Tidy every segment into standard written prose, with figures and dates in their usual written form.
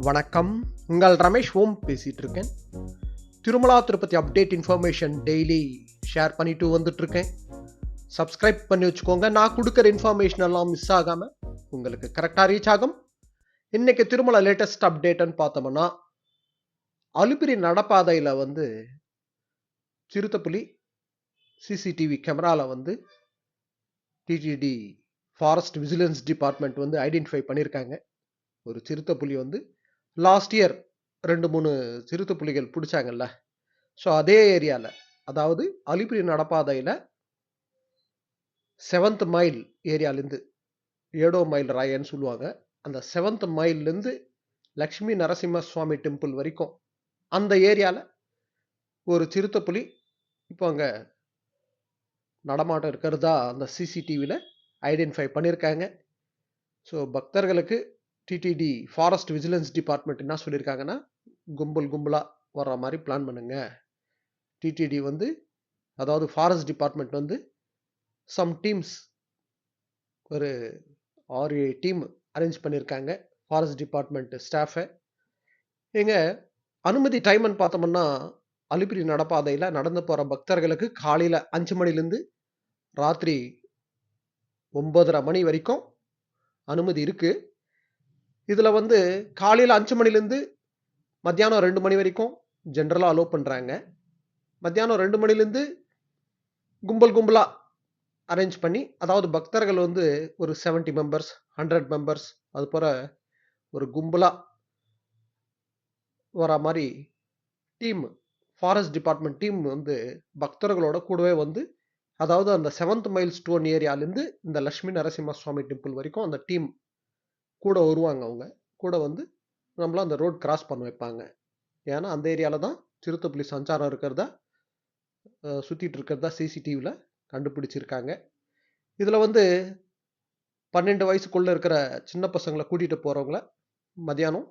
வணக்கம். உங்கள் ரமேஷ் ஓம் பேசிகிட்டு இருக்கேன். Tirumala Tirupati update information daily share பண்ணிட்டு வந்துட்டுருக்கேன். சப்ஸ்கிரைப் பண்ணி வச்சுக்கோங்க. நான் கொடுக்குற இன்ஃபர்மேஷன் எல்லாம் மிஸ் ஆகாமல் உங்களுக்கு கரெக்டாக ரீச் ஆகும். இன்றைக்கி திருமலா லேட்டஸ்ட் அப்டேட்டுன்னு பார்த்தோம்னா, அலிபிரி நடப்பாதையில் சிறுத்தைப்புலி சிசிடிவி கேமராவில் TTD forest vigilance department identify பண்ணியிருக்காங்க. ஒரு சிறுத்தைப்புலி லாஸ்ட் இயர் 2-3 சிறுத்தைப்புலிகள் பிடிச்சாங்கல்ல. ஸோ அதே ஏரியாவில், அதாவது அலிபிரி நடப்பாதையில் 7th மைல் ஏரியாலேருந்து 7 மைல் ராயன்னு சொல்லுவாங்க. அந்த 7th மைல்லேருந்து லக்ஷ்மி நரசிம்ம சுவாமி டெம்பிள் வரைக்கும் அந்த ஏரியாவில் ஒரு சிறுத்தைப்புலி இப்போ அங்கே நடமாட்டம் இருக்கிறதா அந்த சிசிடிவியில் ஐடென்டிஃபை பண்ணியிருக்காங்க. ஸோ பக்தர்களுக்கு டிடிடி ஃபாரஸ்ட் விஜிலன்ஸ் டிபார்ட்மெண்ட் என்ன சொல்லியிருக்காங்கன்னா, கும்பலாக வர்ற மாதிரி பிளான் பண்ணுங்க. டிடிடி அதாவது ஃபாரஸ்ட் டிபார்ட்மெண்ட் சம் டீம்ஸ் ஒரு 6-7 டீம் அரேஞ்ச் பண்ணியிருக்காங்க. ஃபாரஸ்ட் டிபார்ட்மெண்ட் ஸ்டாஃபை எங்கள் அனுமதி டைம்னு பார்த்தோம்னா, அலிபிரி நடப்பாதையில் நடந்து போகிற பக்தர்களுக்கு காலையில் 5 மணிலேருந்து ராத்திரி 9:30 மணி வரைக்கும் அனுமதி இருக்குது. இதில் காலையில் 5 மணிலேருந்து மத்தியானம் 2 மணி வரைக்கும் ஜென்ரலாக அலோவ் பண்ணுறாங்க. மத்தியானம் 2 மணிலேருந்து கும்பலாக அரேஞ்ச் பண்ணி, அதாவது பக்தர்கள் ஒரு 70 மெம்பர்ஸ் 100 மெம்பர்ஸ் அது போல் ஒரு கும்பலாக வர மாதிரி டீம், ஃபாரஸ்ட் டிபார்ட்மெண்ட் டீம் பக்தர்களோட கூடவே அதாவது அந்த 7th மைல் ஸ்டோன் ஏரியாலேருந்து இந்த லக்ஷ்மி நரசிம்ம சுவாமி டெம்பிள் வரைக்கும் அந்த டீம் கூட வருவாங்க. அவங்க கூட நம்மள அந்த ரோட் கிராஸ் பண்ண வைப்பாங்க. ஏன்னா அந்த ஏரியாவில் தான் சிறுத்தைப்புலி சஞ்சாரம் இருக்கிறதா சுற்றிட்டு இருக்கிறதா சிசிடிவியில் கண்டுபிடிச்சிருக்காங்க. இதில் 12 வயசுக்குள்ளே இருக்கிற சின்ன பசங்களை கூட்டிகிட்டு போகிறவங்கள மத்தியானம்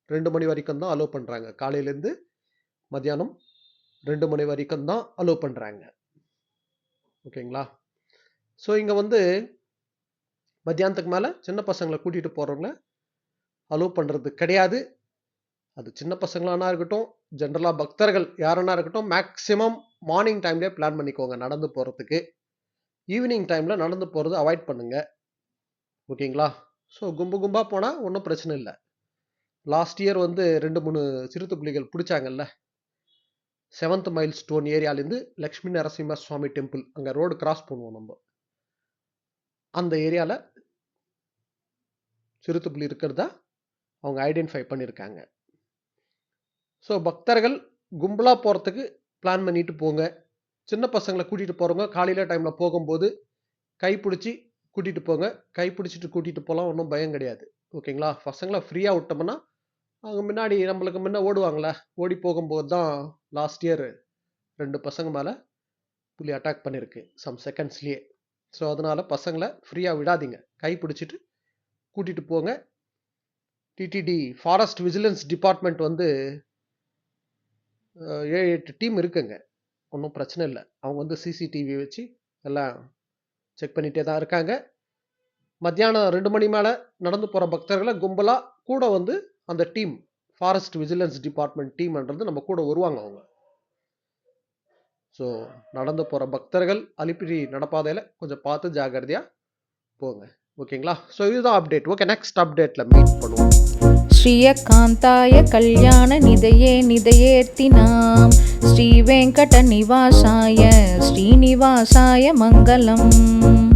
2 மணி வரைக்கும் தான் அலோவ் பண்ணுறாங்க. காலையிலேருந்து மத்தியானம் 2 மணி வரைக்கும் தான் அலோவ் பண்ணுறாங்க. ஓகேங்களா? ஸோ இங்கே மத்தியானத்துக்கு மேலே சின்ன பசங்களை கூட்டிகிட்டு போகிறவங்கள அலோவ் பண்ணுறது கிடையாது. அது சின்ன பசங்களானா இருக்கட்டும், ஜென்ரலாக பக்தர்கள் யாருன்னா இருக்கட்டும், மேக்ஸிமம் மார்னிங் டைம்லேயே பிளான் பண்ணிக்கோங்க நடந்து போகிறதுக்கு. ஈவினிங் டைமில் நடந்து போகிறது அவாய்ட் பண்ணுங்கள். ஓகேங்களா? ஸோ கும்பாக போனால் ஒன்றும் பிரச்சனை இல்லை. லாஸ்ட் இயர் 2-3 சிறுத்தைப்புலிகள் பிடிச்சாங்கல்ல. 7th மைல் ஸ்டோன் ஏரியாலேருந்து லக்ஷ்மி நரசிம்ம சுவாமி டெம்பிள் அங்கே ரோடு கிராஸ் பண்ணுவோம். நம்ம அந்த ஏரியாவில் சிறுத்தைப்புலி இருக்கிறதா அவங்க ஐடென்டிஃபை பண்ணியிருக்காங்க. ஸோ பக்தர்கள் கும்பலாக போகிறதுக்கு பிளான் பண்ணிட்டு போங்க. சின்ன பசங்களை கூட்டிகிட்டு போகிறவங்க காலையில் டைமில் போகும்போது கைப்பிடிச்சி கூட்டிகிட்டு போங்க. கைப்பிடிச்சிட்டு கூட்டிகிட்டு போகலாம், ஒன்றும் பயம் கிடையாது. ஓகேங்களா? பசங்களை ஃப்ரீயாக விட்டோம்னா அவங்க முன்னாடி நம்மளுக்கு முன்ன ஓடுவாங்களே. ஓடி போகும்போது தான் லாஸ்ட் இயர் 2 பசங்க மேலே புலி அட்டாக் பண்ணியிருக்கு சம் செகண்ட்ஸ்லேயே. ஸோ அதனால் பசங்களை ஃப்ரீயாக விடாதீங்க. கைப்பிடிச்சிட்டு கூட்டிகிட்டு போங்க. TTD forest vigilance department 7-8 team இருக்குங்க. ஒன்றும் பிரச்சனை இல்லை. அவங்க சிசிடிவி வச்சு எல்லாம் செக் பண்ணிகிட்டே தான் இருக்காங்க. மத்தியானம் 2 மணி மேலே நடந்து போகிற பக்தர்களை கும்பலாக கூட அந்த டீம், ஃபாரஸ்ட் விஜிலன்ஸ் டிபார்ட்மெண்ட் டீம்ன்றது நம்ம கூட வருவாங்க அவங்க. ஸோ நடந்து போகிற பக்தர்கள் அலிபிரி நடப்பாதையில் கொஞ்சம் பார்த்து ஜாகிரதையாக போங்க. ஓகேங்களா? ஸோ இதுதான் அப்டேட். ஓகே, நெக்ஸ்ட் அப்டேட்டில் மீட் பண்ணுவோம். ஸ்ரீயகாந்தாய கல்யாண நிதையே நிதையேர்த்தினாம் ஸ்ரீ வெங்கட நிவாசாய ஸ்ரீனிவாசாய மங்களம்.